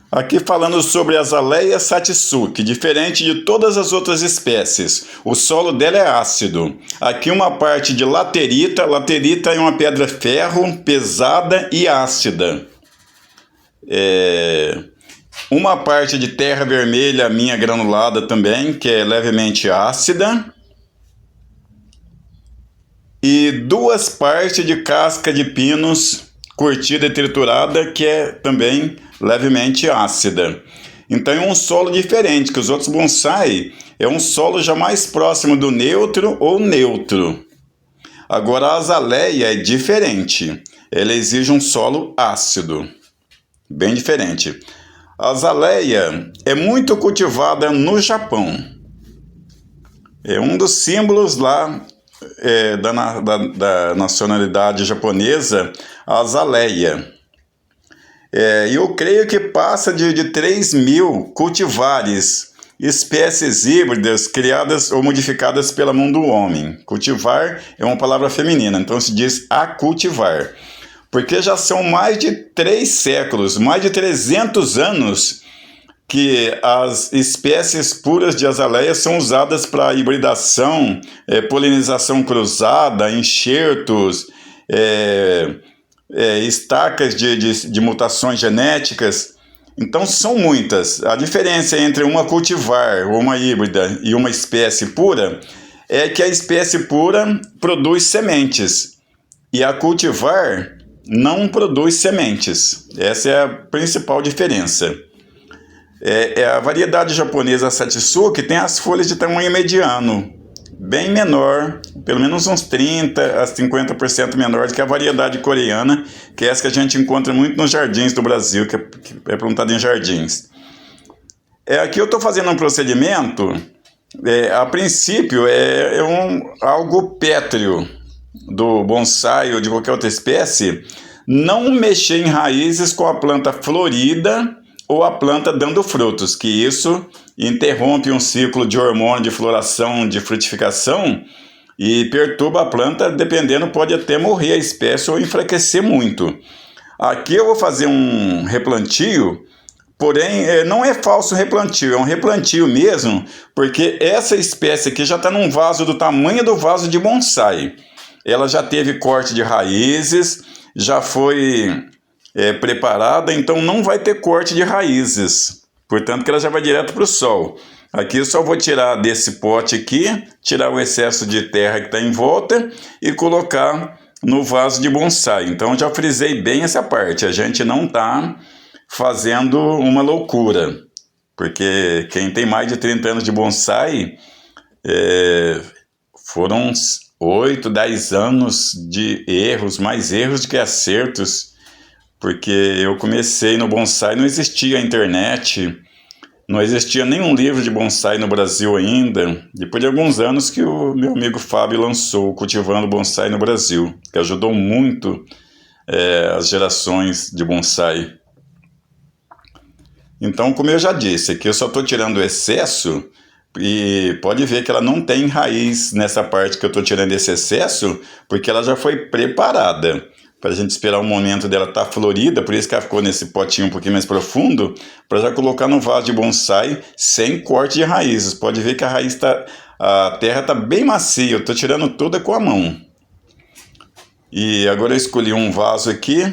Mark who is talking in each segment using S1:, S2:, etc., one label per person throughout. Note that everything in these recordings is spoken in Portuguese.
S1: Aqui falando sobre a Azaleia Satsuki, diferente de todas as outras espécies, o solo dela é ácido. Aqui uma parte de laterita, laterita é uma pedra-ferro pesada e ácida. Uma parte de terra vermelha minha granulada também, que é levemente ácida. E duas partes de casca de pinos curtida e triturada, que é também levemente ácida. Então é um solo diferente, que os outros bonsai é um solo já mais próximo do neutro ou neutro. Agora a azaleia é diferente, ela exige um solo ácido, bem diferente. A azaleia é muito cultivada no Japão, é um dos símbolos lá da nacionalidade japonesa, a azaleia. Eu creio que passa de 3.000 cultivares, espécies híbridas criadas ou modificadas pela mão do homem. Cultivar é uma palavra feminina, então se diz a cultivar. Porque já são mais de 3 séculos, mais de 300 anos, que as espécies puras de azaleia são usadas para hibridação, polinização cruzada, enxertos, estacas de mutações genéticas. Então são muitas. A diferença entre uma cultivar, uma híbrida e uma espécie pura é que a espécie pura produz sementes e a cultivar não produz sementes. Essa é a principal diferença. A variedade japonesa Satsuki tem as folhas de tamanho mediano, bem menor, pelo menos uns 30% a 50% menor do que a variedade coreana, que é essa que a gente encontra muito nos jardins do Brasil, que é plantada em jardins. Aqui eu estou fazendo um procedimento, a princípio algo pétreo do bonsai ou de qualquer outra espécie, não mexer em raízes com a planta florida ou a planta dando frutos, que isso interrompe um ciclo de hormônio de floração, de frutificação e perturba a planta, dependendo, pode até morrer a espécie ou enfraquecer muito. Aqui eu vou fazer um replantio, porém não é falso replantio, é um replantio mesmo, porque essa espécie aqui já está num vaso do tamanho do vaso de bonsai. Ela já teve corte de raízes, já foi preparada, então não vai ter corte de raízes, portanto que ela já vai direto para o sol. Aqui eu só vou tirar desse pote aqui, tirar o excesso de terra que está em volta e colocar no vaso de bonsai. Então já frisei bem essa parte, a gente não está fazendo uma loucura, porque quem tem mais de 30 anos de bonsai, foram 8, 10 anos de erros, mais erros do que acertos, porque eu comecei no bonsai, não existia internet, não existia nenhum livro de bonsai no Brasil ainda, depois de alguns anos que o meu amigo Fábio lançou Cultivando Bonsai no Brasil, que ajudou muito as gerações de bonsai. Então, como eu já disse, aqui eu só estou tirando o excesso, e pode ver que ela não tem raiz nessa parte que eu estou tirando esse excesso, porque ela já foi preparada para a gente esperar o momento dela estar florida, por isso que ela ficou nesse potinho um pouquinho mais profundo, para já colocar no vaso de bonsai sem corte de raízes. Pode ver que a terra está bem macia, eu estou tirando toda com a mão. E agora eu escolhi um vaso aqui.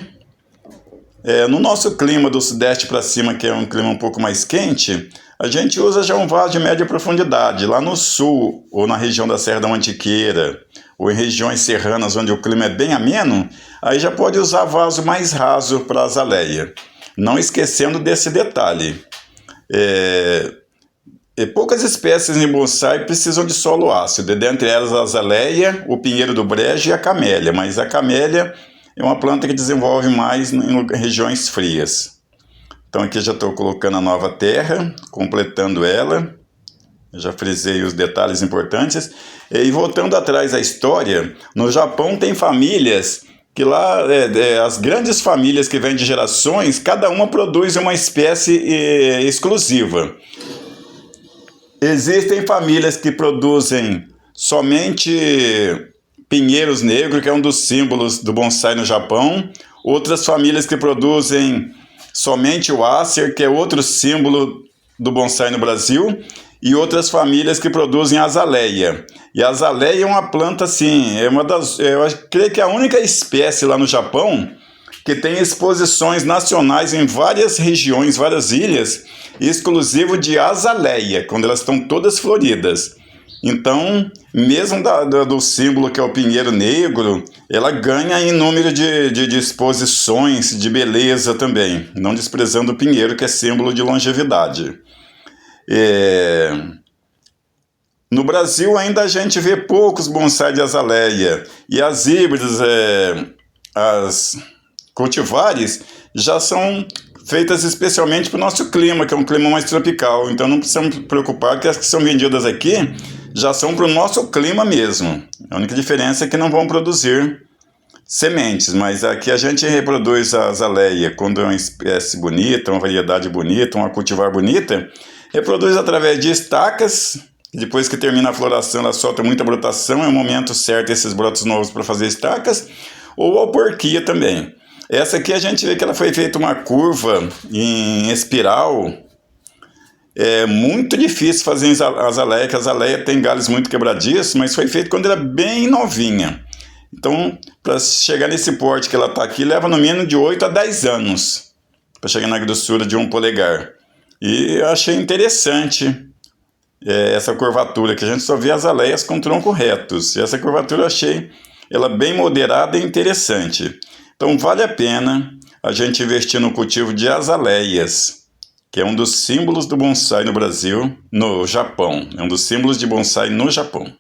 S1: No nosso clima do sudeste para cima, que é um clima um pouco mais quente, a gente usa já um vaso de média profundidade. Lá no sul, ou na região da Serra da Mantiqueira, ou em regiões serranas onde o clima é bem ameno, aí já pode usar vaso mais raso para a azaleia. Não esquecendo desse detalhe. Poucas espécies em bonsai precisam de solo ácido, dentre elas a azaleia, o pinheiro do brejo e a camélia, mas a camélia é uma planta que desenvolve mais em regiões frias. Então aqui já estou colocando a nova terra, completando ela. Já frisei os detalhes importantes. E voltando atrás à história, no Japão tem famílias que lá, as grandes famílias que vêm de gerações, cada uma produz uma espécie exclusiva. Existem famílias que produzem somente pinheiros negros, que é um dos símbolos do bonsai no Japão. Outras famílias que produzem somente o Acer, que é outro símbolo do bonsai no Brasil, e outras famílias que produzem azaleia. E a azaleia é uma planta, assim, eu creio que é a única espécie lá no Japão que tem exposições nacionais em várias regiões, várias ilhas, exclusivo de azaleia, quando elas estão todas floridas. Então, mesmo do símbolo que é o pinheiro negro, ela ganha em número de exposições de beleza também, não desprezando o pinheiro, que é símbolo de longevidade. No Brasil ainda a gente vê poucos bonsai de azaleia, e as híbridas, as cultivares, já são feitas especialmente para o nosso clima, que é um clima mais tropical. Então não precisamos preocupar que as que são vendidas aqui já são para o nosso clima mesmo. A única diferença é que não vão produzir sementes, mas aqui a gente reproduz a azaleia quando é uma espécie bonita, uma variedade bonita, uma cultivar bonita, reproduz através de estacas. Depois que termina a floração, ela solta muita brotação, é o momento certo esses brotos novos para fazer estacas, ou alporquia também. Essa aqui a gente vê que ela foi feita uma curva em espiral. É muito difícil fazer azaleia, que a azaleia tem galhos muito quebradiços, mas foi feito quando ela é bem novinha. Então, para chegar nesse porte que ela está aqui, leva no mínimo de 8 a 10 anos para chegar na grossura de 1 polegar. E eu achei interessante essa curvatura, que a gente só vê azaleias com tronco retos. E essa curvatura eu achei ela bem moderada e interessante. Então vale a pena a gente investir no cultivo de azaleias, que é um dos símbolos do bonsai no Brasil, no Japão. É um dos símbolos de bonsai no Japão.